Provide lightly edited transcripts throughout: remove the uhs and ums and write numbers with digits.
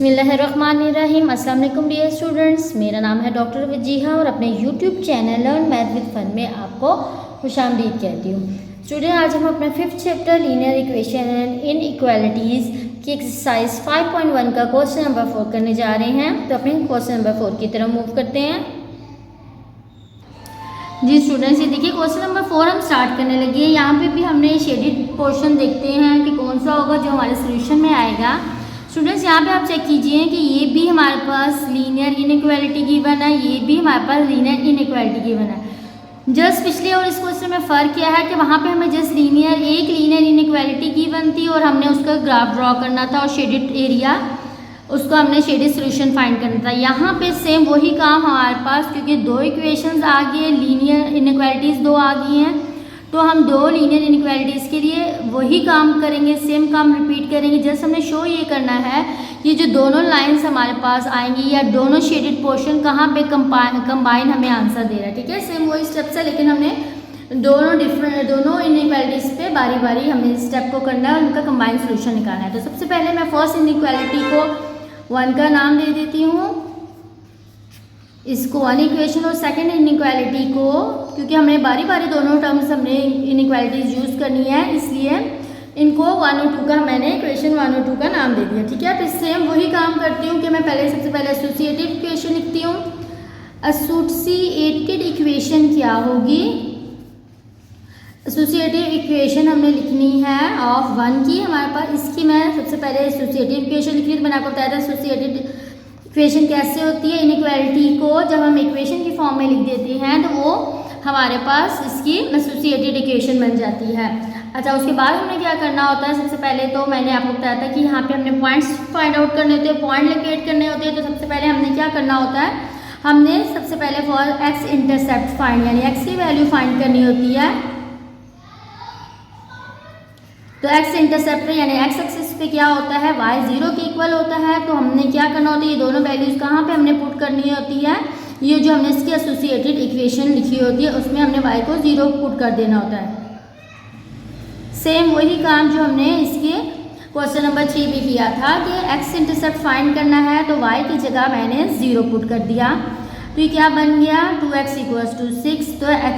बिस्मिल्लाहिर्रहमानिर्रहीम। अस्सलाम वालेकुम डियर स्टूडेंट्स, मेरा नाम है डॉक्टर वजीहा और अपने YouTube channel learn math with fun में आपको खुशामदीद कहती हूँ। स्टूडेंट, आज हम अपना 5th chapter linear equation and inequalities की एक्सरसाइज 5.1 का क्वेश्चन नंबर 4 करने जा रहे हैं। तो अपने क्वेश्चन नंबर 4 की तरफ मूव करते हैं। जी स्टूडेंट्स, ये देखिए क्वेश्चन नंबर 4 हम स्टार्ट करने लगे हैं। यहाँ पे भी हमने शेडेड पोर्शन देखते हैं कि कौन सा होगा जो हमारे सोल्यूशन में आएगा। स्टूडेंट्स, यहाँ पे आप चेक कीजिए कि ये भी हमारे पास लीनियर इनइक्वालिटी गिवन है, ये भी हमारे पास लीनियर इनइक्वालिटी गिवन है। जस्ट पिछले और इस क्वेश्चन में फ़र्क क्या है कि वहाँ पे हमें जस्ट एक लीनियर इनइक्वालिटी गिवन थी और हमने उसका ग्राफ ड्रॉ करना था और शेडेड एरिया उसको हमने शेडेड सोल्यूशन फाइंड करना था। यहाँ पे सेम वही काम हमारे पास, क्योंकि दो इक्वेशंस आ गई है, लीनियर इनइक्वालिटीज़ दो आ गई हैं, तो हम दो लीनियर इनइक्वालिटीज़ के लिए वही काम करेंगे, सेम काम रिपीट करेंगे। जस्ट हमने शो ये करना है ये जो दोनों लाइंस हमारे पास आएंगी या दोनों शेडेड पोर्शन कहाँ पे कंबाइन हमें आंसर दे रहा है। ठीक है, सेम वही स्टेप्स है, लेकिन हमने दोनों इनइक्वालिटीज़ पे बारी बारी हमें स्टेप को करना है, उनका कंबाइन सोल्यूशन निकालना है। तो सबसे पहले मैं फर्स्ट इनइक्वालिटी को 1 का नाम दे देती हूँ, इसको 1 इक्वेशन, और सेकंड इनइक्वालिटी को, क्योंकि हमने बारी बारी दोनों टर्म्स हमने इनइक्वालिटीज यूज़ करनी है, इसलिए इनको 1 और 2 का मैंने इक्वेशन 1 और 2 का नाम दे दिया। ठीक है, फिर सेम वही काम करती हूँ कि मैं सबसे पहले एसोसिएटिव इक्वेशन लिखती हूँ। एसोसिएटेड इक्वेशन क्या होगी? एसोसिएटिव इक्वेशन हमने लिखनी है ऑफ 1 की हमारे पास। इसकी मैं सबसे पहले एसोसिएटिव इक्वेशन लिख रही थी। मैंने आपको बताया था एसोसिएटेड इक्वेशन कैसे होती है। इनइक्वालिटी को जब हम इक्वेशन की फॉर्म में लिख देते हैं तो वो हमारे पास इसकी एसोसिएटेड इक्वेशन बन जाती है। अच्छा, उसके बाद हमें क्या करना होता है? सबसे पहले तो मैंने आपको बताया था कि यहाँ पे हमने पॉइंट्स फाइंड आउट करने होते हैं, पॉइंट लोकेट करने होते हैं। तो सबसे पहले हमने क्या करना होता है? हमने सबसे पहले फॉर एक्स इंटरसेप्ट फाइंड, यानी एक्स की वैल्यू फाइंड करनी होती है। तो एक्स इंटरसेप्ट पे यानी एक्स एक्सिस पे क्या होता है? y 0 के इक्वल होता है। तो हमने क्या करना होता है? ये दोनों वैल्यूज कहाँ पे हमने पुट करनी होती है? ये जो हमने इसकी एसोसिएटेड इक्वेशन लिखी होती है उसमें हमने y को 0 पुट कर देना होता है। सेम वही काम जो हमने इसके क्वेश्चन नंबर 3 भी किया था कि एक्स इंटरसेप्ट फाइंड करना है, तो y की जगह मैंने 0 पुट कर दिया। तो ये क्या बन गया? 2x = 6। तो x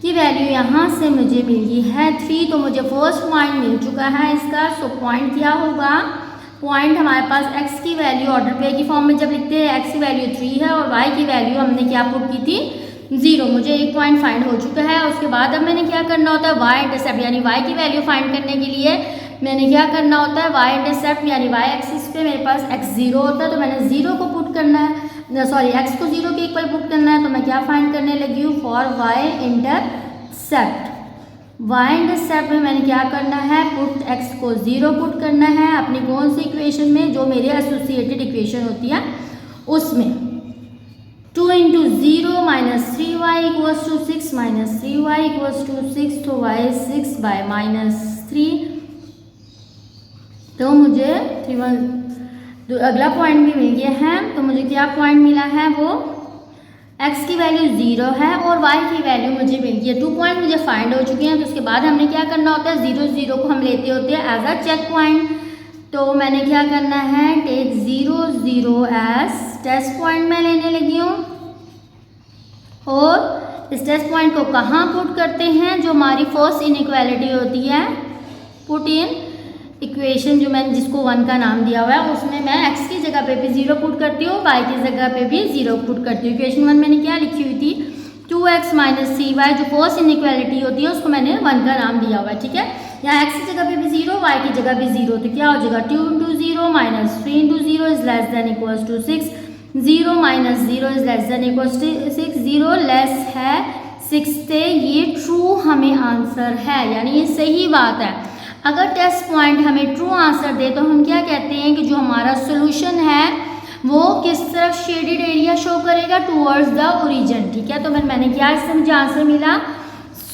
की वैल्यू यहाँ से मुझे मिल गई है 3। तो मुझे फर्स्ट पॉइंट मिल चुका है इसका। सो पॉइंट क्या होगा? पॉइंट हमारे पास x की वैल्यू ऑर्डर पे की फॉर्म में जब लिखते हैं x की वैल्यू 3 है और y की वैल्यू हमने क्या पुट की थी? 0। मुझे एक पॉइंट फाइंड हो चुका है। उसके बाद अब मैंने क्या करना होता है? y इंटरसेप्ट यानी y की वैल्यू फाइंड करने के लिए मैंने क्या करना होता है? y इंटरसेप्ट यानी y एक्सिस पे मेरे पास x 0 होता है, तो मैंने 0 को पुट करना है, सॉरी x को 0 के इक्वल पुट करना है। तो मैं क्या फाइंड करने लगी हूँ? For y intercept. y intercept में मैंने क्या करना है? पुट x को 0 पुट करना है अपनी कौन सी इक्वेशन में? जो मेरी एसोसिएटेड इक्वेशन होती है उसमें। 2 × 0 - 3y = 6 - 3y = 6, तो y 6/-3। तो मुझे तो अगला पॉइंट भी मिल गया है। तो मुझे क्या पॉइंट मिला है? वो x की वैल्यू 0 है और y की वैल्यू मुझे मिल गई है। 2 पॉइंट मुझे फाइंड हो चुके हैं। तो उसके बाद हमने क्या करना होता है? 0 0 को हम लेते होते हैं एज अ चेक पॉइंट। तो मैंने क्या करना है? टेक 0 0 एज टेस्ट पॉइंट में लेने लगी हूँ। और इस टेस्ट पॉइंट को कहाँ पुट करते हैं? जो हमारी फर्स्ट इनइक्वालिटी होती है, पुट इन इक्वेशन, जो मैंने जिसको 1 का नाम दिया हुआ है, उसमें मैं x की जगह पे भी 0 पुट करती हूँ, y की जगह पे भी 0 पुट करती हूँ। इक्वेशन 1 मैंने क्या लिखी हुई थी? 2x - 3y, जो फर्स्ट इनइक्वालिटी होती है उसको मैंने 1 का नाम दिया हुआ है। ठीक है, यहाँ x की जगह पे भी 0, y की जगह भी 0, तो क्या हो जाएगा? 2 × 0 - 3 × 0 is less than equals to 6, 0 - 0 is less than equals to 6, 0 less है 6 से। ये ट्रू हमें आंसर है, यानी ये सही बात है। अगर टेस्ट पॉइंट हमें ट्रू आंसर दे तो हम क्या कहते हैं कि जो हमारा सोल्यूशन है वो किस तरफ शेडेड एरिया शो करेगा? Towards the origin. ठीक है, तो मैंने क्या इससे मुझे आंसर मिला?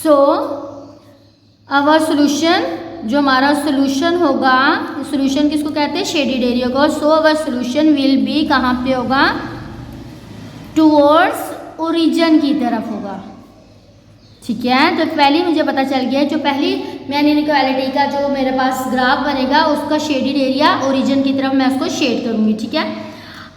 सो आवर सोल्यूशन, जो हमारा सोल्यूशन होगा, सोल्यूशन किसको कहते हैं? शेडेड एरिया को। So our solution will be कहाँ पे होगा? टूवर्ड्स ओरिजिन की तरफ होगा। ठीक है। तो पहले मुझे पता चल गया जो पहली मेन इनइक्वालिटी का जो मेरे पास ग्राफ बनेगा उसका शेडेड एरिया ओरिजिन की तरफ मैं उसको शेड करूँगी। ठीक है।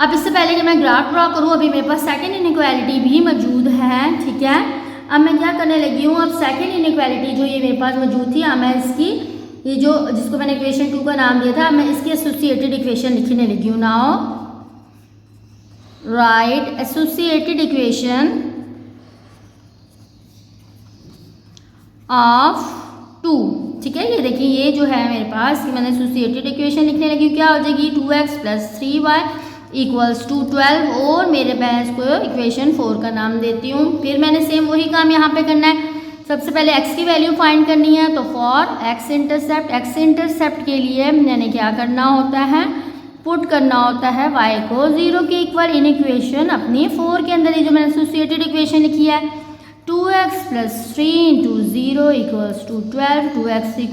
अब इससे पहले कि मैं ग्राफ ड्रॉ करूँ अभी मेरे पास सेकंड इनइक्वालिटी भी मौजूद है। ठीक है। अब मैं क्या करने लगी हूँ, अब सेकंड इनइक्वालिटी जो ये मेरे पास मौजूद थी, अब मैं इसकी ये जो जिसको मैंने इक्वेशन 2 का नाम दिया था, मैं इसकी एसोसिएटेड इक्वेशन लिखने लगी हूँ। Now right associated equation of 2। ठीक है। ये देखिए ये जो है मेरे पास कि मैंने एसोसिएटेड इक्वेशन लिखने लगी हूँ, क्या हो जाएगी 2x + 3y = 12 और मेरे पास को इक्वेशन 4 का नाम देती हूँ। फिर मैंने सेम वही काम यहाँ पे करना है। सबसे पहले x की वैल्यू फाइंड करनी है, तो फॉर x इंटरसेप्ट के लिए मैंने क्या करना होता है, पुट करना होता है y को 0 के इक्वल इन इक्वेशन अपनी 4 के अंदर। ये जो मैंने एसोसिएटेड इक्वेशन लिखी है 2x + 3 × 0 = 12, 2x =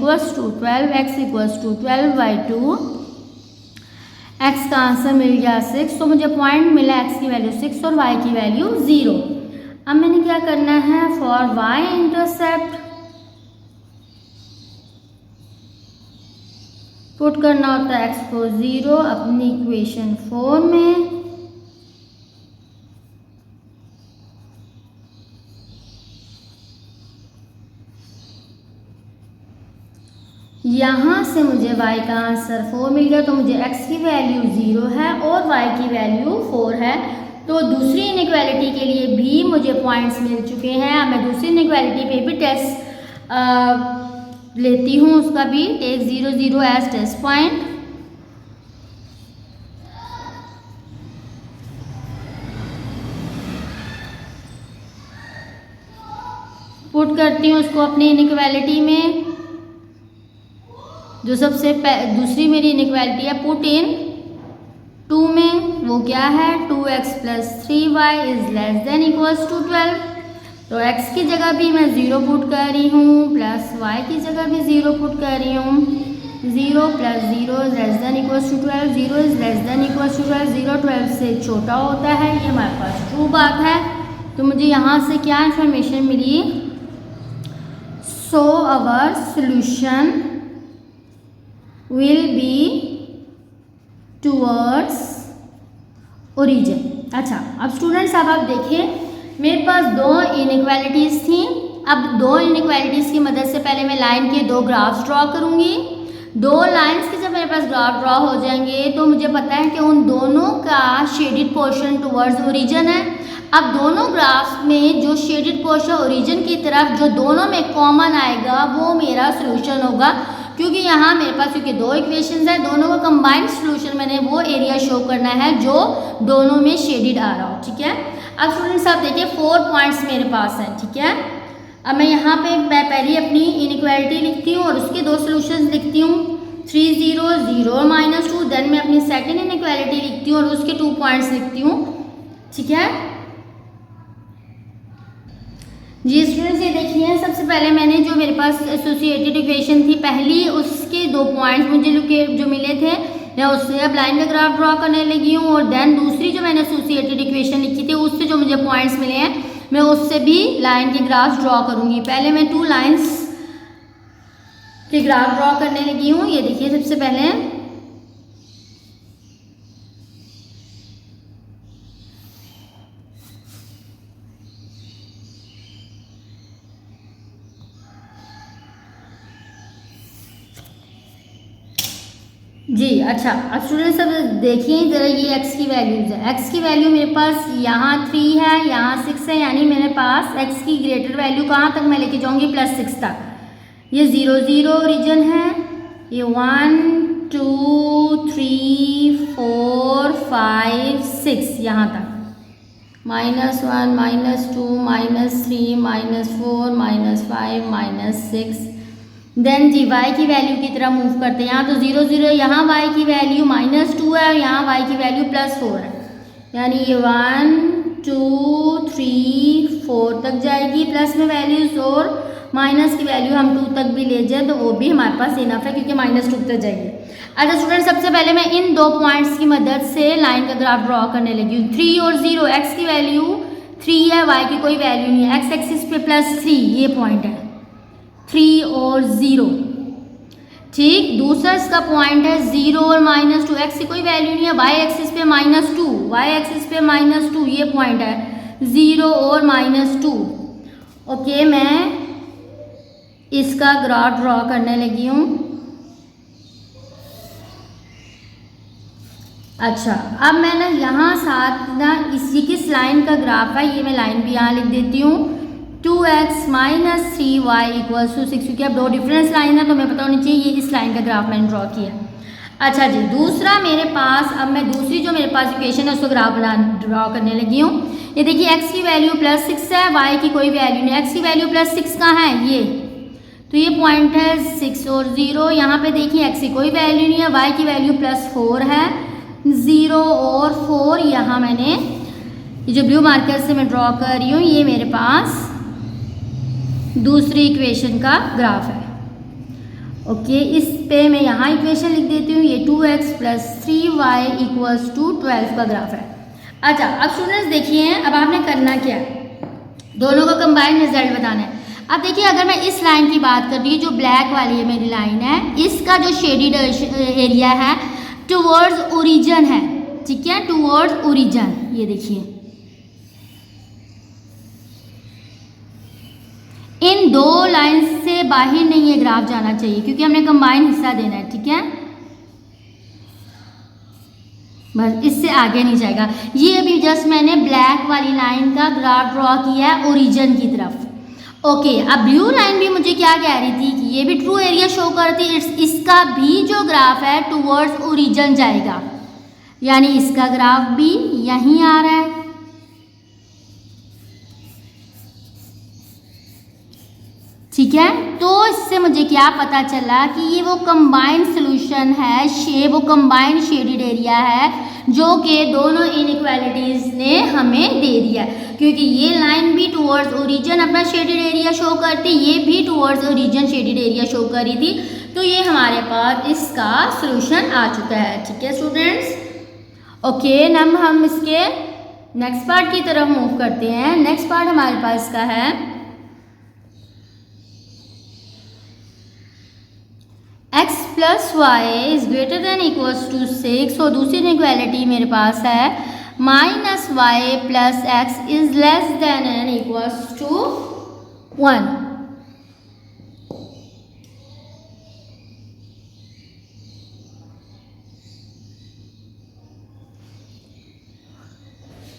12, x = 12/2, x का आंसर मिल गया 6। तो मुझे पॉइंट मिला x की वैल्यू 6 और y की वैल्यू 0। अब मैंने क्या करना है, फॉर y इंटरसेप्ट पुट करना होता है x को 0 अपनी इक्वेशन 4 में। यहाँ से मुझे y का आंसर 4 मिल गया, तो मुझे x की वैल्यू 0 है और y की वैल्यू 4 है। तो दूसरी इनइक्वालिटी के लिए भी मुझे पॉइंट्स मिल चुके हैं। अब मैं दूसरी इनइक्वालिटी पे भी टेस्ट लेती हूँ, उसका भी take 0 0 as test point. Put करती हूँ उसको अपनी इनइक्वालिटी में। जो सबसे दूसरी मेरी इनइक्वालिटी है पुट इन 2 में, वो क्या है 2x + 3y ≤ 12। तो x की जगह भी मैं 0 पुट कर रही हूँ, प्लस y की जगह भी 0 पुट कर रही हूँ। 0 + 0 ≤ 12, 0 ≤ 12, 0 12 से छोटा होता है। ये हमारे पास ट्रू बात है। तो मुझे यहाँ से क्या इन्फॉर्मेशन मिली, so our solution will be towards origin. अच्छा, अब स्टूडेंट्स अब आप देखिए मेरे पास 2 इनइक्वालिटीज़ थी। अब 2 इनइक्वालिटीज़ की मदद से पहले मैं लाइन के 2 ग्राफ्स ड्रॉ करूँगी। 2 लाइंस के जब मेरे पास ग्राफ ड्रॉ हो जाएंगे तो मुझे पता है कि उन दोनों का शेडेड पोर्शन टूवर्ड्स ओरिजिन है। अब दोनों ग्राफ्स में जो शेडेड पोर्शन ओरिजिन की तरफ जो दोनों में कॉमन आएगा वो मेरा सोल्यूशन होगा, क्योंकि यहाँ मेरे पास क्योंकि 2 इक्वेशंस है, दोनों का कंबाइंड सोल्यूशन मैंने वो एरिया शो करना है जो दोनों में शेडेड आ रहा हो। ठीक है। अब स्टूडेंट्स आप देखिए 4 पॉइंट्स मेरे पास हैं। ठीक है। अब मैं यहाँ पे मैं पहले अपनी इनइक्वालिटी लिखती हूँ और उसके 2 सोल्यूशंस लिखती हूँ 3 0 0 -2। देन मैं अपनी सेकंड इनइक्वालिटी लिखती हूँ और उसके 2 पॉइंट्स लिखती हूँ। ठीक है जी स्टूडेंट्स, ये देखिए सबसे पहले मैंने जो मेरे पास एसोसिएटेड इक्वेशन थी पहली, उसके 2 पॉइंट्स मुझे जो मिले थे मैं उससे अब लाइन का ग्राफ ड्रॉ करने लगी हूँ। और देन दूसरी जो मैंने एसोसिएटेड इक्वेशन लिखी थी उससे जो मुझे पॉइंट्स मिले हैं मैं उससे भी लाइन के ग्राफ ड्रॉ करूँगी। पहले मैं 2 लाइन्स के ग्राफ ड्रॉ करने लगी हूँ। ये देखिए सबसे पहले जी। अच्छा, अब स्टूडेंट्स सब देखिए ज़रा ये x की वैल्यूज़ है। x की वैल्यू मेरे पास यहाँ 3 है, यहाँ 6 है, यानी मेरे पास x की ग्रेटर वैल्यू कहाँ तक मैं लेके जाऊँगी +6 तक। ये 0 0 ओरिजिन है, ये 1 2 3 4 5 6 यहाँ तक, -1 -2 -3 -4 -5 -6। देन जी y की वैल्यू की तरह मूव करते हैं। यहाँ तो 0 0, यहाँ y की वैल्यू -2 है और यहाँ y की वैल्यू +4 है, यानी ये 1 2 3 4 तक जाएगी प्लस में वैल्यूज, और माइनस की वैल्यू हम 2 तक भी ले जाए तो वो भी हमारे पास इनफ है क्योंकि -2 तक जाएगी। अच्छा स्टूडेंट, सबसे पहले मैं इन 2 पॉइंट्स की मदद से लाइन का ग्राफ ड्रॉ करने लगी हूँ। 3 और 0, x की वैल्यू 3 है, y की कोई वैल्यू नहीं है, x एक्सिस पे +3 ये पॉइंट है, 3 और 0। ठीक, दूसरा इसका पॉइंट है 0 और -2, x की कोई वैल्यू नहीं है, y एक्सिस पे -2, y एक्सिस पे -2 ये पॉइंट है, 0 और -2। ओके, मैं इसका ग्राफ ड्रॉ करने लगी हूँ। अच्छा, अब मैं ना यहाँ साथ ना इसी किस लाइन का ग्राफ है ये मैं लाइन भी यहाँ लिख देती हूँ, 2x - 3y = 6, क्योंकि अब दो डिफरेंस लाइन है तो मैं पता होनी चाहिए ये इस लाइन का ग्राफ मैंने ड्रॉ किया। अच्छा जी, दूसरा मेरे पास, अब मैं दूसरी जो मेरे पास इक्वेशन है उसको ग्राफ ड्रॉ करने लगी हूँ। ये देखिए x की वैल्यू +6 है, y की कोई वैल्यू नहीं, x की वैल्यू +6 कहाँ है ये, तो ये पॉइंट है 6 और 0। यहाँ पे देखिए x की कोई वैल्यू नहीं है, y की वैल्यू +4 है, 0 और 4। यहाँ मैंने ये जो ब्लू मार्कर से मैं ड्रॉ कर रही हूँ ये मेरे पास दूसरी इक्वेशन का ग्राफ है। ओके, इस पे मैं यहाँ इक्वेशन लिख देती हूँ, ये 2x + 3y = 12 का ग्राफ है। अच्छा, अब स्टूडेंट्स देखिए, अब आपने करना क्या है, दोनों का कंबाइंड रिजल्ट बताना है। अब देखिए, अगर मैं इस लाइन की बात कर रही हूँ, जो ब्लैक वाली है मेरी लाइन है, इसका जो शेडिड एरिया है टुवर्ड्स ओरिजिन है, ठीक है, टुवर्ड्स ओरिजिन। ये देखिए, इन दो लाइन से बाहर नहीं ये ग्राफ जाना चाहिए क्योंकि हमने कंबाइन हिस्सा देना है, ठीक है, बस इससे आगे नहीं जाएगा। ये अभी जस्ट मैंने ब्लैक वाली लाइन का ग्राफ ड्रॉ किया है ओरिजिन की तरफ। ओके, अब ब्लू लाइन भी मुझे क्या कह रही थी कि ये भी ट्रू एरिया शो करती है, इसका भी जो ग्राफ है टुवर्ड्स ओरिजिन जाएगा, यानी इसका ग्राफ भी यहीं आ रहा है। ठीक है, तो इससे मुझे क्या पता चला कि ये वो कंबाइंड सॉल्यूशन है, वो कंबाइंड शेडेड एरिया है जो कि दोनों इनइक्वालिटीज़ ने हमें दे दिया, क्योंकि ये लाइन भी टुवर्ड्स ओरिजिन अपना शेडेड एरिया शो करती, ये भी towards origin shaded area show कर रही थी, तो ये हमारे पास इसका सॉल्यूशन आ चुका है। ठीक है स्टूडेंट्स, ओके, अब हम इसके नेक्स्ट पार्ट की तरफ मूव करते हैं। नेक्स्ट पार्ट हमारे पास का है x + y > 6, और दूसरी इनइक्वालिटी मेरे पास है -y + x < > 1।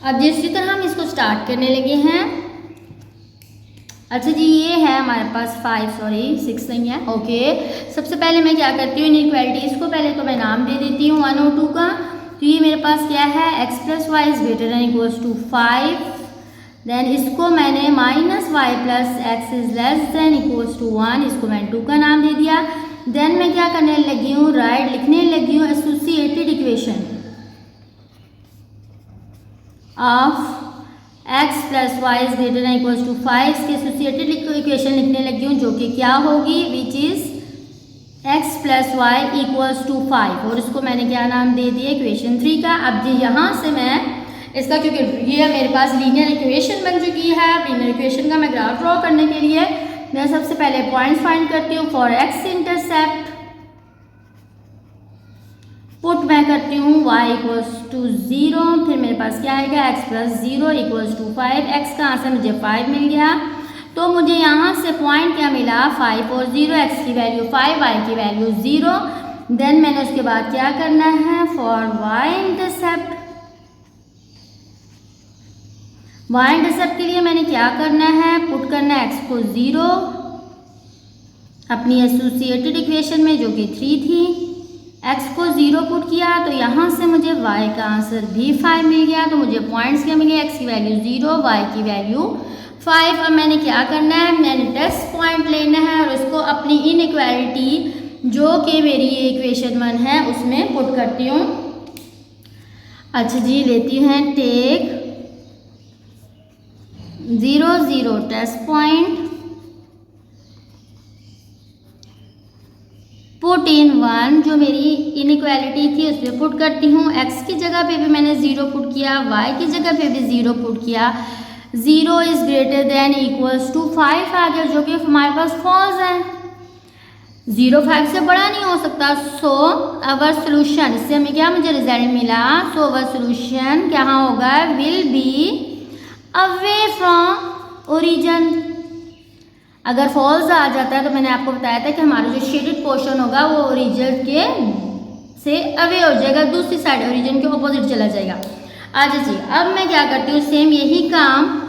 अब जिस तरह हम इसको स्टार्ट करने लगे हैं, अच्छा जी, ये है हमारे पास 6 नहीं है। ओके, सबसे पहले मैं क्या करती हूँ, इनइक्वालिटीज़ को पहले तो मैं नाम दे देती हूँ 1 और 2 का। तो ये मेरे पास क्या है, x + y > 5, देन इसको मैंने -y + x < 1, इसको मैंने 2 का नाम दे दिया। देन मैं क्या करने लगी हूँ, लिखने लगी हूँ associated equation of x + y > 5, इसके एसोसिएटेड इक्वेशन लिखने लगी हूँ जो कि क्या होगी, विच इज़ x + y = 5, और इसको मैंने क्या नाम दे दिया, इक्वेशन 3 का। अब यहाँ से मैं इसका, क्योंकि ये मेरे पास लीनियर इक्वेशन बन चुकी है, लीनियर इक्वेशन का मैं ग्राफ ड्रॉ करने के लिए मैं सबसे पहले पॉइंट्स फाइंड करती हूँ। फॉर x इंटरसेप्ट पुट मैं करती हूँ y = 0, फिर मेरे पास क्या आएगा, x + 0 = 5, x कहाँ से मुझे 5 मिल गया, तो मुझे यहाँ से पॉइंट क्या मिला, 5 और 0, x की वैल्यू 5, y की वैल्यू 0। देन मैंने उसके बाद क्या करना है, फॉर y इंटरसेप्ट के लिए मैंने क्या करना है, पुट करना है x को 0 अपनी एसोसिएटेड इक्वेशन में जो कि 3 थी, x को 0 पुट किया तो यहाँ से मुझे y का आंसर भी 5 मिल गया। तो मुझे पॉइंट्स क्या मिले, x की वैल्यू 0, y की वैल्यू 5। अब मैंने क्या करना है, मैंने टेस्ट पॉइंट लेना है और उसको अपनी इनइक्वालिटी जो कि मेरी ये इक्वेशन 1 है उसमें पुट करती हूँ। अच्छा जी, लेती हैं take 0, 0 test point, put in 1 जो मेरी इनइक्वालिटी थी उस पर पुट करती हूँ। x की जगह पे भी मैंने 0 पुट किया, y की जगह पे भी 0 पुट किया, 0 is greater than equals to 5 आ गया, जो कि हमारे पास फॉल्स है। 0 5 से बड़ा नहीं हो सकता। सो अवर सोल्यूशन, इससे हमें क्या मुझे रिजल्ट मिला, सो अवर सोल्यूशन क्या होगा, will be away from origin. अगर फॉल्स आ जाता है तो मैंने आपको बताया था कि हमारा जो शेडेड पोर्शन होगा वो ओरिजिन के से अवे हो जाएगा, दूसरी साइड ओरिजिन के ऑपोजिट चला जाएगा। अच्छा जी, अब मैं क्या करती हूँ, सेम यही काम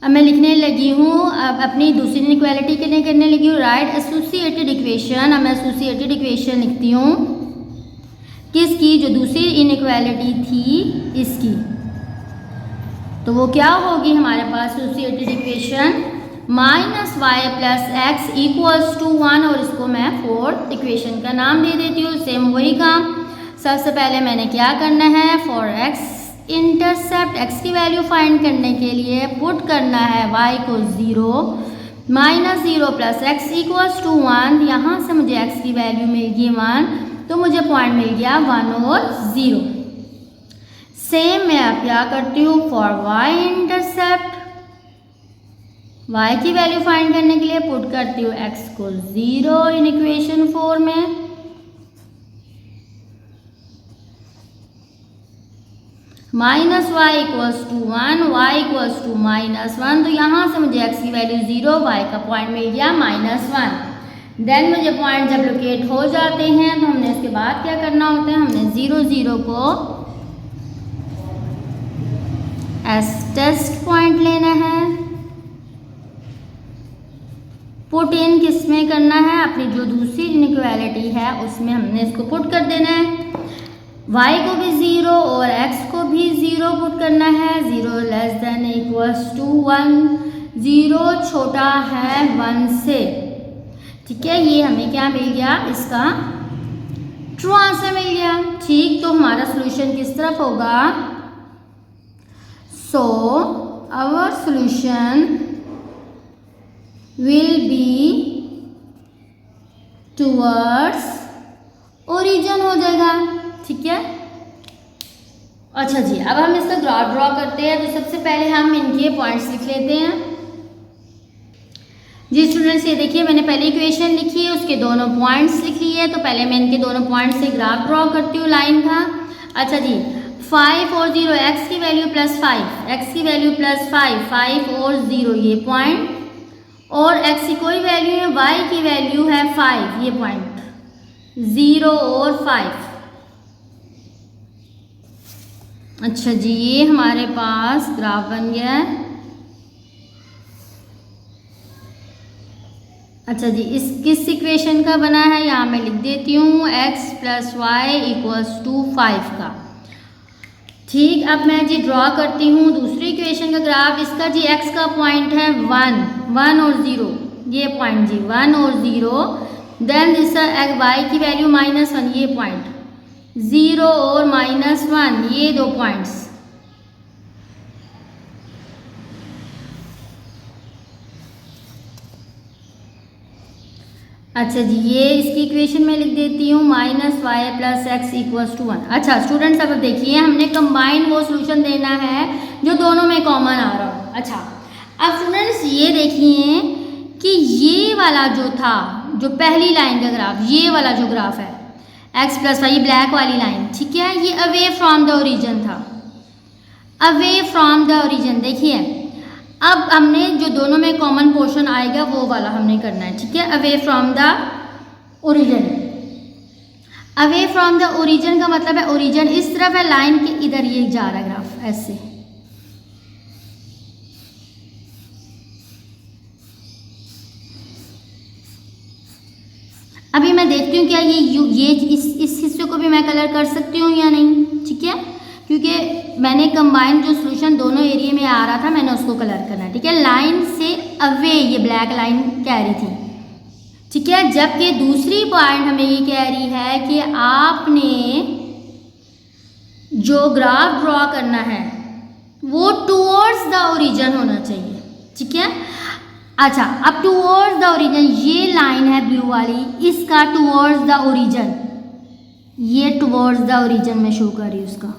अब मैं लिखने लगी हूँ, अब अपनी दूसरी इनइक्वालिटी के लिए करने लगी हूँ। Right associated equation. अब मैं एसोसिएटेड इक्वेशन लिखती हूँ किसकी, जो दूसरी इनइक्वालिटी थी इसकी। तो वो क्या होगी हमारे पास associated equation, minus y plus x equals to 1, और इसको मैं फोर्थ इक्वेशन का नाम दे देती हूँ। सेम वही काम, सबसे पहले मैंने क्या करना है, फॉर एक्स इंटरसेप्ट, एक्स की वैल्यू फाइंड करने के लिए पुट करना है y को 0, minus 0 plus x equals to 1। यहाँ से मुझे x की वैल्यू मिल गई 1, तो मुझे पॉइंट मिल गया 1 और 0। सेम मैं अब क्या करती हूँ, फॉर y इंटरसेप्ट, y की वैल्यू फाइंड करने के लिए पुट करती हूँ x को 0 इन इक्वेशन 4 में, minus y equals to 1, y equals to minus 1। तो यहाँ से मुझे x की वैल्यू 0, y का पॉइंट मिल गया -1। देन मुझे पॉइंट जब लोकेट हो जाते हैं तो हमने इसके बाद क्या करना होता है, हमने 0 0 को एस टेस्ट पॉइंट लेना है, पुट इन किस में करना है, अपनी जो दूसरी इनइक्वालिटी है उसमें हमने इसको पुट कर देना है। y को भी 0 और x को भी 0 पुट करना है, 0 लेस देन इक्वल्स टू 1, 0 छोटा है 1 से। ठीक है, ये हमें क्या मिल गया, इसका ट्रू आंसर मिल गया। ठीक, तो हमारा सोल्यूशन किस तरफ होगा, so our solution will be towards origin हो जाएगा। ठीक है, अच्छा जी, अब हम इसका ग्राफ ड्रॉ करते हैं। तो सबसे पहले हम इनके पॉइंट्स लिख लेते हैं। जी स्टूडेंट्स, ये देखिए मैंने पहले इक्वेशन लिखी है, उसके दोनों पॉइंट्स लिख लिए। तो पहले मैं इनके दोनों पॉइंट्स से ग्राफ ड्रॉ करती हूँ लाइन का। अच्छा जी, 5 और 0, x की वैल्यू प्लस 5, x की वैल्यू प्लस 5, 5 और 0 ये पॉइंट, और x की कोई वैल्यू है, y की वैल्यू है 5, ये पॉइंट 0 और 5। अच्छा जी, ये हमारे पास ग्राफ बन गया है। अच्छा जी, इस किस इक्वेशन का बना है, यहाँ मैं लिख देती हूँ x plus y equals to 5 का। ठीक, अब मैं जी ड्रॉ करती हूँ दूसरी इक्वेशन का ग्राफ। इसका जी x का पॉइंट है 1 और 0, ये पॉइंट जी 1 और 0। देन दिस y की वैल्यू -1, ये पॉइंट 0 और -1, ये दो पॉइंट्स। अच्छा जी, ये इसकी इक्वेशन में लिख देती हूँ, -y plus x equals to 1। अच्छा स्टूडेंट्स, अब देखिए हमने कंबाइन वो सोल्यूशन देना है जो दोनों में कॉमन आ रहा हो। अच्छा, अब स्टूडेंट्स ये देखिए कि ये वाला जो था, जो पहली लाइन का ग्राफ, ये वाला जो ग्राफ है x प्लस वाई, ब्लैक वाली लाइन, ठीक है, ये अवे फ्रॉम द ओरिजिन था, अवे फ्रॉम द ओरिजिन। देखिए अब हमने जो दोनों में कॉमन पोर्शन आएगा वो वाला हमने करना है। ठीक है, away from the origin. Away from the origin का मतलब है ओरिजिन इस तरफ है, लाइन के इधर ये जा रहा है ग्राफ ऐसे। अभी मैं देखती हूँ क्या ये इस हिस्से को भी मैं कलर कर सकती हूँ या नहीं। ठीक है, क्योंकि मैंने कंबाइन जो सोल्यूशन दोनों एरिया में आ रहा था मैंने उसको कलर करना है। ठीक है, लाइन से अवे ये ब्लैक लाइन कह रही थी। ठीक है, जबकि दूसरी पॉइंट हमें ये कह रही है कि आपने जो ग्राफ ड्रॉ करना है वो टुवर्ड्स द ओरिजिन होना चाहिए। ठीक है, अच्छा अब टुवर्ड्स द ओरिजिन, ये लाइन है ब्लू वाली, इसका टुवर्ड्स द ओरिजिन, ये टुवर्ड्स द ओरिजिन में शो कर रही है उसका।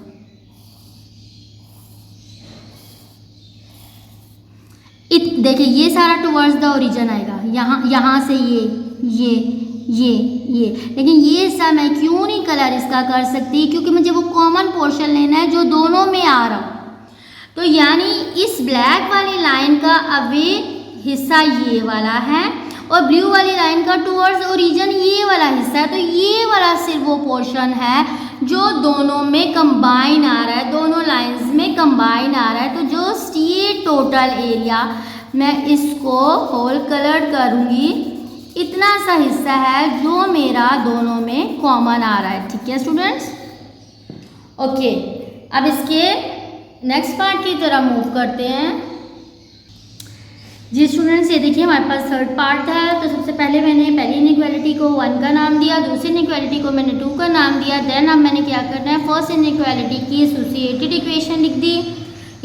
देखिए ये सारा टुवर्ड्स द ओरिजिन आएगा, यहाँ से ये, लेकिन ये हिस्सा मैं क्यों नहीं कलर इसका कर सकती, क्योंकि मुझे वो कॉमन पोर्शन लेना है जो दोनों में आ रहा हो। तो यानी इस ब्लैक वाली लाइन का अवे हिस्सा ये वाला है और ब्लू वाली लाइन का टुवर्ड्स ओरिजिन ये वाला हिस्सा है। तो ये वाला सिर्फ वो पोर्शन है जो दोनों में कंबाइन आ रहा है, दोनों लाइंस में कंबाइन आ रहा है। तो जो ये टोटल एरिया मैं इसको होल कलर करूँगी, इतना सा हिस्सा है जो मेरा दोनों में कॉमन आ रहा है। ठीक है स्टूडेंट्स, ओके। अब इसके नेक्स्ट पार्ट की तरफ मूव करते हैं। जी स्टूडेंट्स, ये देखिए हमारे पास थर्ड पार्ट है। तो सबसे पहले मैंने पहली इनइक्वालिटी को 1 का नाम दिया, दूसरी इनइक्वालिटी को मैंने 2 का नाम दिया। देन अब मैंने क्या करना है, फर्स्ट इनइक्वालिटी की एसोसिएटेड इक्वेशन लिख दी।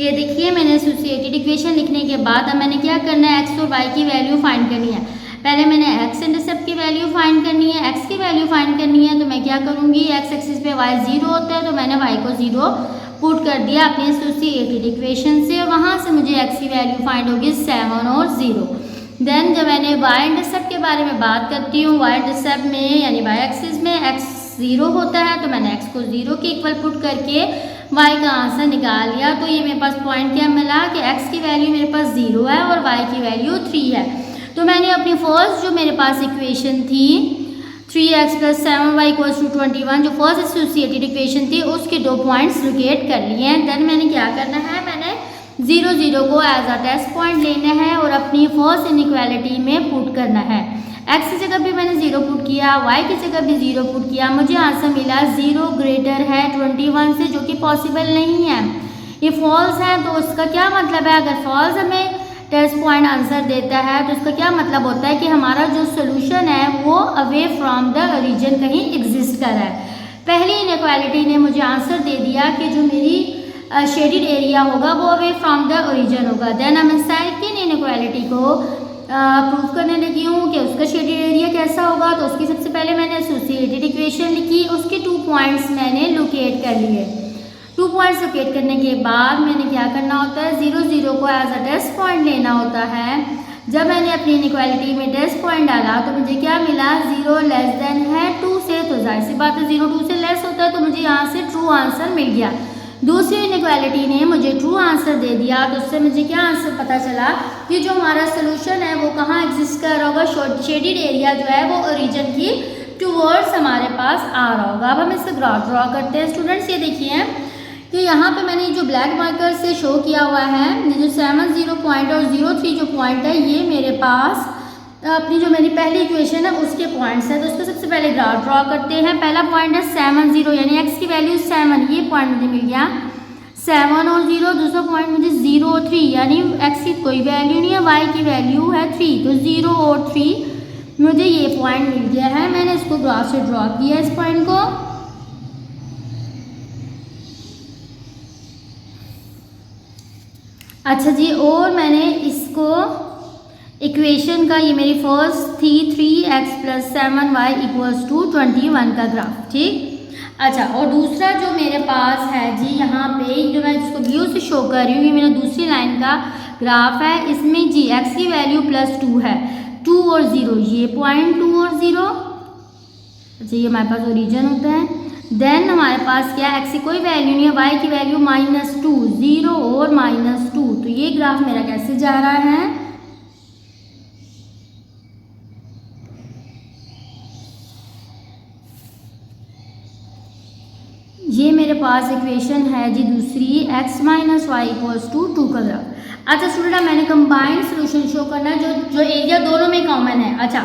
ये देखिए मैंने एसोसिएटेड इक्वेशन लिखने के बाद अब मैंने क्या करना है, एक्स और वाई की वैल्यू फाइंड करनी है। पहले मैंने एक्स इंटरसेप्ट की वैल्यू फाइंड करनी है, एक्स की वैल्यू फाइंड करनी है। तो मैं क्या करूँगी, एक्स एक्सिस पे वाई 0 होता है तो मैंने वाई को 0 पुट कर दिया अपनी एसोसिएटेड इक्वेशन से, और वहाँ से मुझे एक्स की वैल्यू फाइंड होगी 7 और 0। देन जब मैंने वाई इंटरसेप्ट के बारे में बात करती हूँ, वाई इंटरसेप्ट में यानी वाई एक्सिस में एक्स 0 होता है तो मैंने एक्स को 0 के इक्वल पुट करके वाई का आंसर निकाल लिया। तो ये मेरे पास पॉइंट क्या मिला कि एक्स की वैल्यू मेरे पास 0 है और वाई की वैल्यू 3 है। तो मैंने अपनी फर्स्ट जो मेरे पास इक्वेशन थी 3x + 7y = 21, जो फर्स्ट एसोसिएटेड इक्वेशन थी उसके 2 पॉइंट्स लोकेट कर लिए हैं। देन मैंने क्या करना है, मैंने 0 0 को एज अ टेस्ट पॉइंट लेना है और अपनी फर्स्ट इनइक्वालिटी में पुट करना है। x की जगह भी मैंने 0 पुट किया, y की जगह भी 0 पुट किया। मुझे आंसर मिला 0 ग्रेटर है 21 से, जो कि पॉसिबल नहीं है। ये फॉल्स है तो उसका क्या मतलब है, अगर फॉल्स हमें टेस्ट पॉइंट आंसर देता है तो उसका क्या मतलब होता है कि हमारा जो सोल्यूशन है वो अवे फ्रॉम द ओरिजिन कहीं एग्जिस्ट कर रहा है। पहली इनइक्वालिटी ने मुझे आंसर दे दिया कि जो मेरी शेडेड एरिया होगा वो अवे फ्रॉम द ओरिजिन होगा। देन अब मैं सेकंड इनइक्वालिटी को प्रूव करने लगी हूँ कि उसका शेडेड एरिया कैसा होगा। तो उसकी सबसे पहले मैंने एसोसिएटेड इक्वेशन लिखी, उसके 2 पॉइंट्स मैंने लोकेट कर लिए। 2 पॉइंट्स लोकेट करने के बाद मैंने क्या करना होता है, 0 0 को एज अ टेस्ट पॉइंट लेना होता है। जब मैंने अपनी इनइक्वालिटी में टेस्ट पॉइंट डाला तो मुझे क्या मिला, 0 लेस देन है 2 से, तो जाहिर सी बात है 0 2 से लेस होता है तो मुझे यहाँ से ट्रू आंसर मिल गया। दूसरी इनइक्वालिटी ने मुझे ट्रू आंसर दे दिया, तो उससे मुझे क्या आंसर पता चला कि जो हमारा सोल्यूशन है वो कहाँ एग्जिस्ट कर रहा होगा, शेडेड एरिया जो है वो ओरिजिन की टूवर्ड्स हमारे पास आ रहा होगा। अब हम इसका ग्राफ ड्रॉ करते हैं स्टूडेंट्स। ये देखिए कि यहाँ पे मैंने जो ब्लैक मार्कर से शो किया हुआ है, ये जो 7 0 पॉइंट और 0 3 जो पॉइंट है, ये मेरे पास अपनी जो मेरी पहली इक्वेशन है उसके पॉइंट्स है। तो उसको सबसे पहले ग्राफ ड्रॉ करते हैं। पहला पॉइंट है 7 0 यानी एक्स की वैल्यू 7, ये पॉइंट मुझे मिल गया 7 और 0। दूसरा पॉइंट मुझे 0 और 3 यानी एक्स की कोई वैल्यू नहीं है, वाई की वैल्यू है 3, तो 0 और 3 मुझे ये पॉइंट मिल गया है। मैंने इसको ग्राफ से ड्रॉ किया इस पॉइंट को। अच्छा जी, और मैंने इसको इक्वेशन का, ये मेरी फर्स्ट थी 3x + 7y = 21 का ग्राफ, ठीक। अच्छा, और दूसरा जो मेरे पास है जी, यहाँ पे जो मैं जिसको ब्लू से शो कर रही हूँ, ये मेरा दूसरी लाइन का ग्राफ है। इसमें जी x की वैल्यू +2 है, 2 और 0, ये पॉइंट 2 और 0। अच्छा, ये हमारे पास ओरिजिन होता है। देन हमारे पास क्या, x की कोई वैल्यू नहीं है, y की वैल्यू -2, 0 और -2। तो ये ग्राफ मेरा कैसे जा रहा है, ये मेरे पास इक्वेशन है जी दूसरी, x - y = 2 का ग्राफ। अच्छा स्टूडेंट, मैंने कंबाइंड सोल्यूशन शो करना है जो एरिया दोनों में कॉमन है। अच्छा,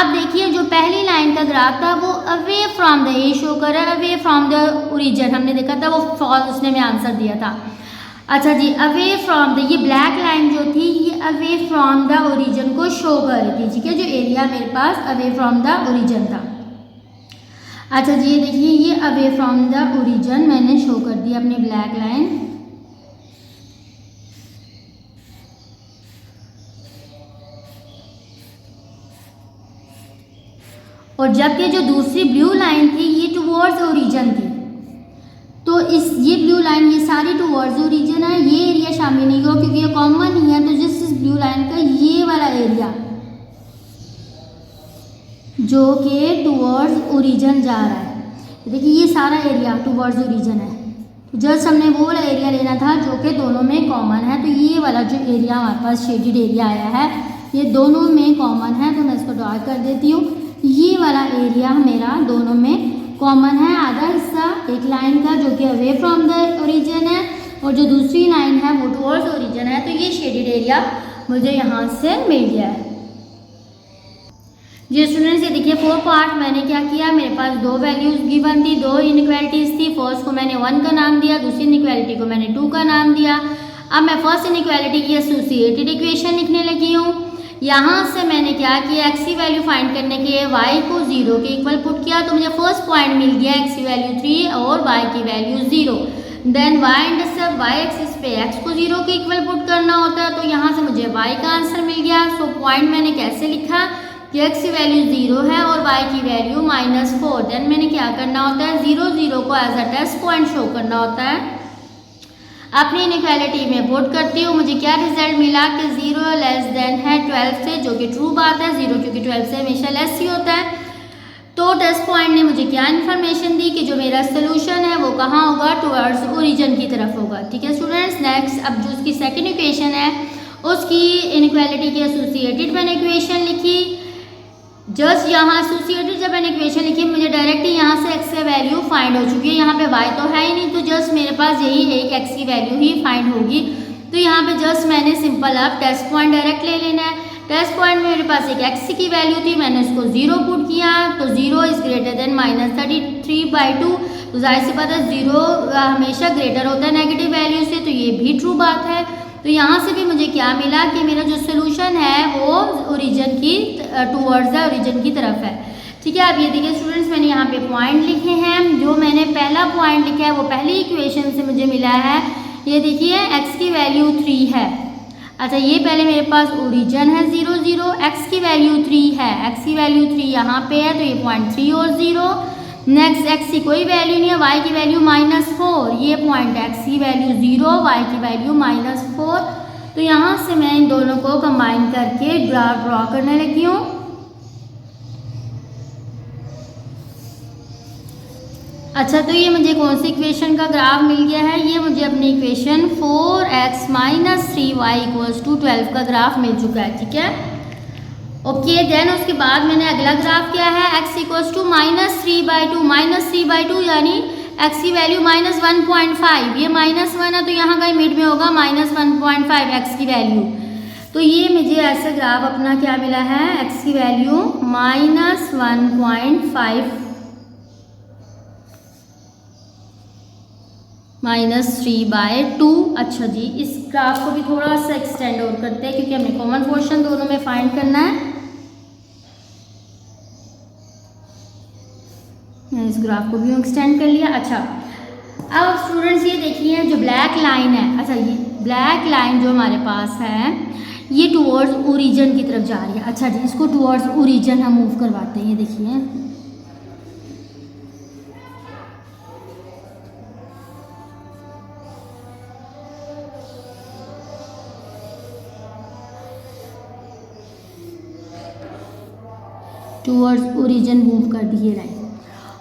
अब देखिए जो पहली लाइन का ग्राफ था वो अवे फ्रॉम द, ये शो कर रहा है अवे फ्रॉम द ओरिजिन, हमने देखा था वो फॉल्स, उसने में आंसर दिया था। अच्छा जी, अवे फ्रॉम द, ये ब्लैक लाइन जो थी ये अवे फ्रॉम द ओरिजिन को शो कर रही थी, ठीक है, जो एरिया मेरे pass away from the origin था। अच्छा जी, ये देखिए ये अवे फ्रॉम द ओरिजिन मैंने शो कर दिया अपनी ब्लैक लाइन। और जबकि जो दूसरी ब्लू लाइन थी ये टुवर्ड्स ओरिजिन थी। तो ये ब्लू लाइन ये सारी टुवर्ड्स ओरिजिन है, ये एरिया शामिल नहीं होगा क्योंकि ये कॉमन ही है। तो जिस ब्लू लाइन का ये वाला एरिया जो कि टूवर्ड्स ओरिजिन जा रहा है, देखिए ये सारा एरिया टूवर्ड्स ओरिजिन है। तो जस्ट हमने वो वाला एरिया लेना था जो कि दोनों में कॉमन है। तो ये वाला जो एरिया हमारे पास शेडेड एरिया आया है ये दोनों में कॉमन है, तो मैं इसको ड्रा कर देती हूँ। ये वाला एरिया मेरा दोनों में कॉमन है, आधा हिस्सा एक लाइन का जो कि अवे फ्रॉम द ओरिजिन है और जो दूसरी लाइन है वो टुवर्ड्स ओरिजिन है। तो ये शेडेड एरिया मुझे यहाँ से मिल गया है। जी स्टूडेंट्स, ये देखिए 4 पार्ट मैंने क्या किया, मेरे पास 2 वैल्यूज गिवन थी, 2 इनइक्वालिटीज थी। फर्स्ट को मैंने 1 का नाम दिया, दूसरी इनइक्वालिटी को मैंने 2 का नाम दिया। अब मैं फर्स्ट इनइक्वालिटी की एसोसिएटेड इक्वेशन लिखने लगी हूँ। यहाँ से मैंने क्या किया, एक्स की वैल्यू फाइंड करने के लिए वाई को 0 के इक्वल पुट किया, तो मुझे फर्स्ट पॉइंट मिल गया एक्स की वैल्यू 3 और वाई की value 0। Then y intercept y axis पे एक्स को 0 के इक्वल पुट करना होता है, तो यहाँ से मुझे वाई का आंसर मिल गया। सो पॉइंट मैंने कैसे लिखा कि एक्स की वैल्यू 0 है और वाई की वैल्यू -4। देन मैंने क्या करना होता है, 0 0 को as a test point show करना होता है। अपनी इनइक्वालिटी में पुट करती हूँ, मुझे क्या रिजल्ट मिला कि 0 लेस देन है 12 से, जो कि ट्रू बात है। 0 क्योंकि 12 से हमेशा लेस ही होता है। तो टेस्ट पॉइंट ने मुझे क्या इन्फॉर्मेशन दी कि जो मेरा सोल्यूशन है वो कहाँ होगा, टुवर्ड्स ओरिजिन की तरफ होगा। ठीक है स्टूडेंट्स, नेक्स्ट अब जो उसकी सेकेंड इक्वेशन है उसकी इनइक्वालिटी की एसोसिएटेड मैंने इक्वेशन लिखी। जस्ट यहाँ एसोसिएटेड जब मैंने इक्वेशन लिखी मुझे डायरेक्टली यहाँ से एक्स की वैल्यू फाइंड हो चुकी है। यहाँ पे वाई तो है ही नहीं, तो जस्ट मेरे पास यही एक एक्स की वैल्यू ही फाइंड होगी। तो यहाँ पे जस्ट मैंने सिंपल अब टेस्ट पॉइंट डायरेक्ट ले लेना है। टेस्ट पॉइंट में मेरे पास एक एक्स की वैल्यू थी, मैंने उसको 0 पुट किया, तो 0 इज ग्रेटर देन -33/2। तो जाहिर सी बात है 0 हमेशा ग्रेटर होता है नेगेटिव वैल्यू से, तो ये भी ट्रू बात है। तो यहाँ से भी मुझे क्या मिला कि मेरा जो सोल्यूशन है वो ओरिजिन की टूवर्ड्स द ओरिजिन की तरफ है। ठीक है, अब ये देखिए स्टूडेंट्स, मैंने यहाँ पे पॉइंट लिखे हैं। जो मैंने पहला पॉइंट लिखा है वो पहली इक्वेशन से मुझे मिला है। ये देखिए एक्स की वैल्यू 3 है। अच्छा, ये पहले मेरे पास ओरिजिन है 0 0, एक्स की वैल्यू 3 है, एक्स की वैल्यू 3 यहाँ पे है, तो ये पॉइंट 3 और 0। नेक्स्ट एक्स की कोई वैल्यू नहीं है, वाई की वैल्यू -4, ये पॉइंट एक्स की वैल्यू 0, वाई की वैल्यू -4। तो यहाँ से मैं इन दोनों को कंबाइन करके ग्राफ ड्रॉ करने लगी हूँ। अच्छा, तो ये मुझे कौन सी इक्वेशन का ग्राफ मिल गया है, ये मुझे अपनी इक्वेशन 4x - 3y = 12 का ग्राफ मिल चुका है। ठीक है, ओके। देन उसके बाद मैंने अगला ग्राफ क्या है, x = -3/2 यानी x की वैल्यू -1.5, ये -1 है तो यहाँ कहीं मिड में होगा -1.5 x की वैल्यू। तो ये मुझे ऐसे ग्राफ अपना क्या मिला है, x की वैल्यू -1.5 -3/2। अच्छा जी, इस ग्राफ को भी थोड़ा सा एक्सटेंड और करते हैं क्योंकि हमें कॉमन पोर्शन दोनों में फाइंड करना है। इस ग्राफ को भी एक्सटेंड कर लिया। अच्छा, अब स्टूडेंट्स ये देखिए जो ब्लैक लाइन है, अच्छा ये ब्लैक लाइन जो हमारे पास है ये टुवर्ड्स ओरिजिन की तरफ जा रही है। अच्छा जी, इसको टुवर्ड्स ओरिजिन हम मूव करवाते हैं। ये देखिए टुवर्ड्स ओरिजिन मूव कर दी है लाइन।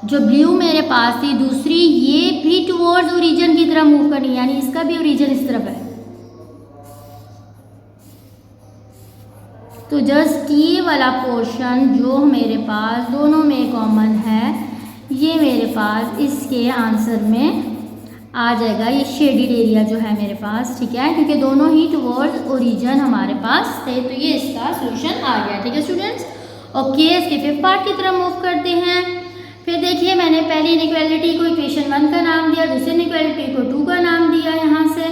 जो ब्लू मेरे पास थी दूसरी, ये भी टुवर्ड्स ओरिजिन की तरफ मूव करनी है, यानी इसका भी ओरिजिन इस तरफ है। तो जस्ट ये वाला पोर्शन जो मेरे पास दोनों में कॉमन है, ये मेरे पास इसके आंसर में आ जाएगा। ये शेडेड एरिया जो है मेरे पास, ठीक है, क्योंकि दोनों ही टुवर्ड्स ओरिजिन हमारे पास थे, तो ये इसका सोल्यूशन आ गया। ठीक है स्टूडेंट्स, ओके। इसके फिफ्थ पार्ट की तरफ मूव करते हैं। फिर देखिए मैंने पहली इनइक्वालिटी को इक्वेशन 1 का नाम दिया, दूसरी इनइक्वालिटी को 2 का नाम दिया। यहाँ से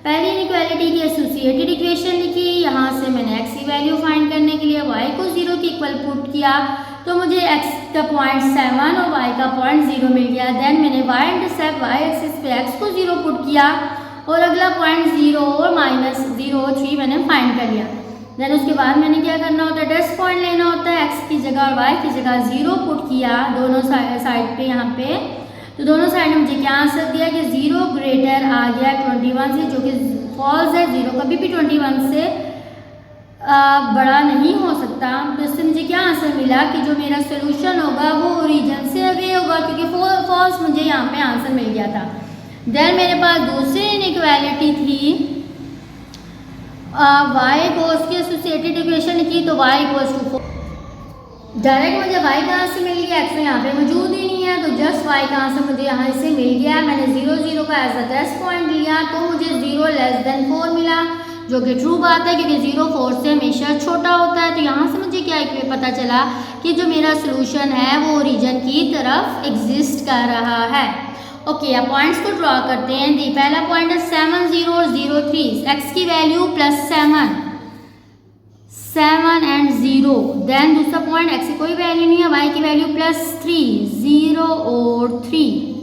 पहली इनइक्वालिटी की एसोसिएटेड इक्वेशन लिखी, यहाँ से मैंने x की वैल्यू फाइंड करने के लिए y को 0 के इक्वल पुट किया, तो मुझे x का पॉइंट 7 और y का पॉइंट 0 मिल गया। देन मैंने y इंटरसेप्ट y एक्सिस पे x को 0 पुट किया और अगला पॉइंट 0 और -0.3 मैंने फाइंड कर लिया। देन उसके बाद मैंने क्या करना होता है, टेस्ट पॉइंट लेना होता है, x की जगह और y की जगह 0 पुट किया दोनों साइड पे यहाँ पे, तो दोनों साइड में मुझे क्या आंसर दिया कि 0 ग्रेटर आ गया 21 से, जो कि फॉल्स है। 0 कभी भी 21 से बड़ा नहीं हो सकता, तो इससे मुझे क्या आंसर मिला कि जो मेरा सोल्यूशन होगा वो ओरिजिन से अवे होगा, क्योंकि फॉल्स मुझे यहाँ पे आंसर मिल गया था। देन मेरे पास दूसरी इनइक्वालिटी थी y कोस की एसोसिएटेड इक्वेशन की, तो y इक्वल्स टू 4। डायरेक्ट मुझे y का आंसर मिल गया, एक्स यहाँ पे मौजूद ही नहीं है, तो जस्ट y का आंसर मुझे यहाँ से मिल गया। मैंने 0 0 का एज अ टेस्ट पॉइंट लिया, तो मुझे 0 लेस देन 4 मिला, जो कि ट्रू बात है, क्योंकि 0 4 से हमेशा छोटा होता है। तो यहाँ से मुझे क्या पता चला कि जो मेरा सोल्यूशन है वो ओरिजिन की तरफ एग्जिस्ट कर रहा है। ओके, अब पॉइंट्स को ड्रॉ करते हैं। दी पहला पॉइंट है 7 0 और 0 3, एक्स की वैल्यू +7 7 एंड 0। देन दूसरा पॉइंट एक्स की कोई वैल्यू नहीं है, वाई की वैल्यू +3 0 और 3।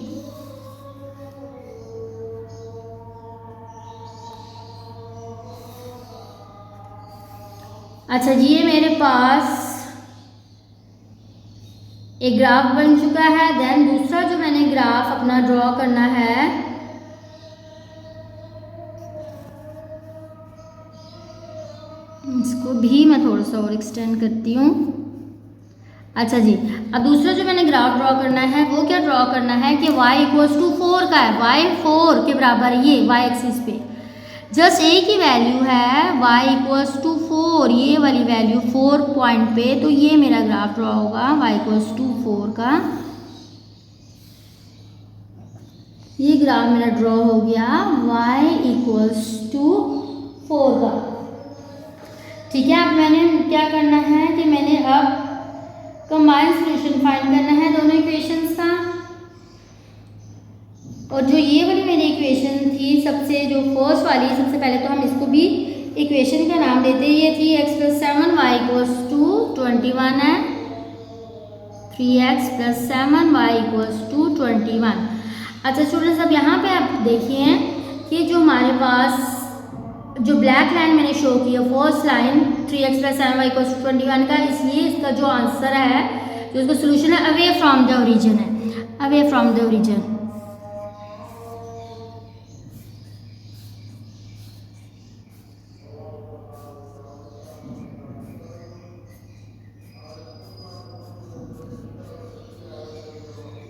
अच्छा जी, ये मेरे पास एक ग्राफ बन चुका है। देन दूसरा जो मैंने ग्राफ अपना ड्रॉ करना है, इसको भी मैं थोड़ा सा और एक्सटेंड करती हूँ। अच्छा जी, अब दूसरा जो मैंने ग्राफ ड्रॉ करना है वो क्या ड्रॉ करना है कि y इक्वल्स टू 4 का है, y 4 के बराबर है, ये y एक्सिस पे जस्ट a की वैल्यू है y इक्वल्स टू 4, ये वाली वैल्यू 4 पॉइंट पे, तो ये मेरा ग्राफ ड्रॉ होगा y इक्वल्स टू 4 का। ये ग्राफ मेरा ड्रॉ हो गया y इक्वल्स टू 4 का। ठीक है, अब मैंने क्या करना है कि मैंने अब कंबाइंड सॉल्यूशन फाइंड करना है दोनों इक्वेशंस का। और जो ये वाली मेरी इक्वेशन थी सबसे जो फर्स्ट वाली, सबसे पहले तो हम इसको भी इक्वेशन का नाम देते हैं। ये थी x + 7 y इक्वल्स टू 21 है, 3x + 7 y इक्वल्स टू 21। अच्छा स्टूडेंट्स, अब यहाँ पे आप देखिए कि जो हमारे पास जो ब्लैक लाइन मैंने शो की है, first line 3x + 7 y equals to 21 का, इसलिए इसका जो आंसर है, जो इसका सोल्यूशन है, अवे फ्रॉम द ओरिजिन है, अवे फ्रॉम द ओरिजिन।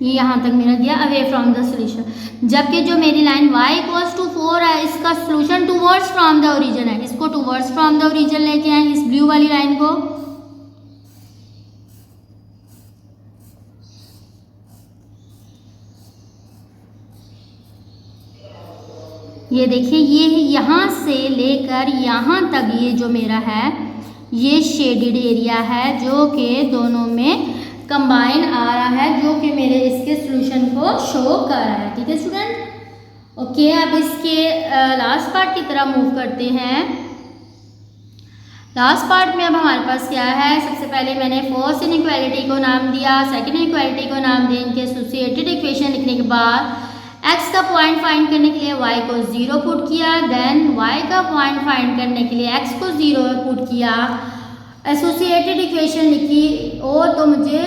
ये यहाँ तक मेरा दिया अवे फ्रॉम द सोल्यूशन, जबकि जो मेरी लाइन y इक्वल्स टू 4 है, इसका solution towards from the origin है। इसको टूवर्ड्स फ्रॉम द ओरिजिन लेके आए, इस ब्लू वाली लाइन को। ये देखिए, ये यहाँ से लेकर यहाँ तक ये जो मेरा है ये शेडेड एरिया है, जो कि दोनों में कंबाइन आ रहा है, जो कि मेरे इसके सोल्यूशन को शो कर रहा है। ठीक है स्टूडेंट। ओके, अब इसके लास्ट पार्ट की तरफ मूव करते हैं। लास्ट पार्ट में अब हमारे पास क्या है, सबसे पहले मैंने फर्स्ट इनइक्वालिटी को नाम दिया, सेकंड इनइक्वालिटी को नाम दें, इनके एसोसिएटेड इक्वेशन लिखने के बाद x का पॉइंट फाइंड करने के लिए y को 0 पुट किया, देन y का पॉइंट फाइंड करने के लिए x को 0 पुट किया, एसोसिएटेड इक्वेशन लिखी, और तो मुझे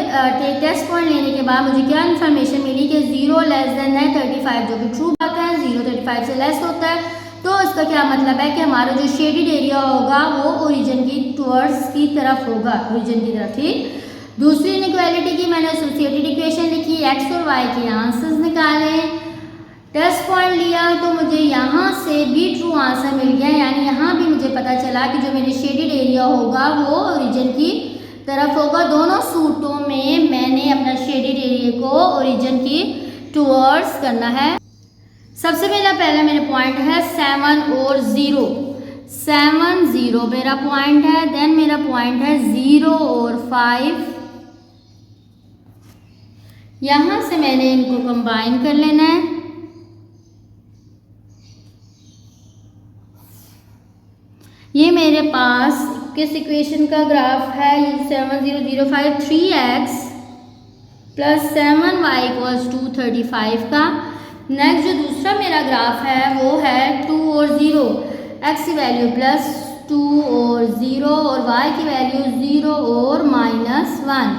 टेस्ट पॉइंट लेने के बाद मुझे क्या इन्फॉर्मेशन मिली कि 0 लेस देन है 35, जो कि ट्रू बात है, 0 35 से लेस होता है। तो इसका क्या मतलब है कि हमारा जो शेडेड एरिया होगा वो ओरिजिन की टूवर्ड्स की तरफ होगा, ओरिजिन की तरफ। ठीक, दूसरी इनइक्वालिटी की मैंने एसोसिएटेड इक्वेशन लिखी, x और y के आंसर्स निकाले, टेस्ट पॉइंट लिया, तो मुझे यहाँ से भी ट्रू आंसर मिल गया, यानी यहाँ भी मुझे पता चला कि जो मेरे शेडेड एरिया होगा वो ओरिजिन की तरफ होगा। दोनों सूटों में मैंने अपना शेडेड एरिया को ओरिजिन की टूवर्ड्स करना है। सबसे पहला मेरा पॉइंट है 7 और 0, 7 0 मेरा पॉइंट है। देन मेरा पॉइंट है 0 और 5, यहाँ से मैंने इनको कंबाइन कर लेना है। ये मेरे पास किस इक्वेशन का ग्राफ है, 7 0 0 5, 3x + 7 y इक्वल्स टू 35 का। नेक्स्ट जो दूसरा मेरा ग्राफ है वो है 2 और 0, x की वैल्यू +2 और 0 और y की वैल्यू 0 और -1।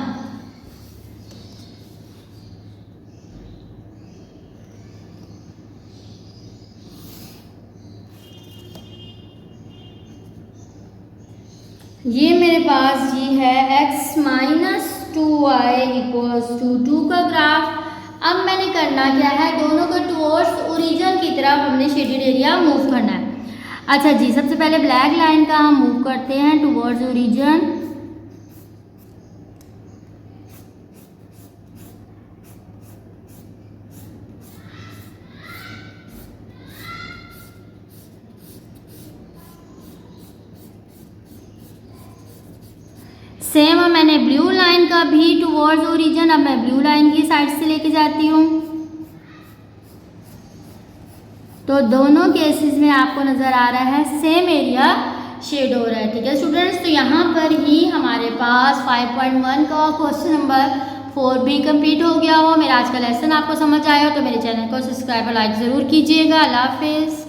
ये मेरे पास जी है x minus 2y equals to 2 का ग्राफ। अब मैंने करना क्या है, दोनों को टुवर्ड्स ओरिजिन की तरफ हमने शेडेड एरिया मूव करना है। अच्छा जी, सबसे पहले ब्लैक लाइन का हम मूव करते हैं टुवर्ड्स ओरिजिन। सेम मैंने ब्लू लाइन का भी टुवर्ड्स ओरिजिन, अब मैं ब्लू लाइन की साइड से लेके जाती हूँ। तो दोनों केसेस में आपको नज़र आ रहा है सेम एरिया शेड हो रहा है। ठीक है स्टूडेंट्स, तो यहाँ पर ही हमारे पास 5.1 का क्वेश्चन नंबर 4 भी कंप्लीट हो गया हो। मेरा आज का लेसन आपको समझ आया हो तो मेरे चैनल को सब्सक्राइब और लाइक ज़रूर कीजिएगा। अल्लाह हाफिज़।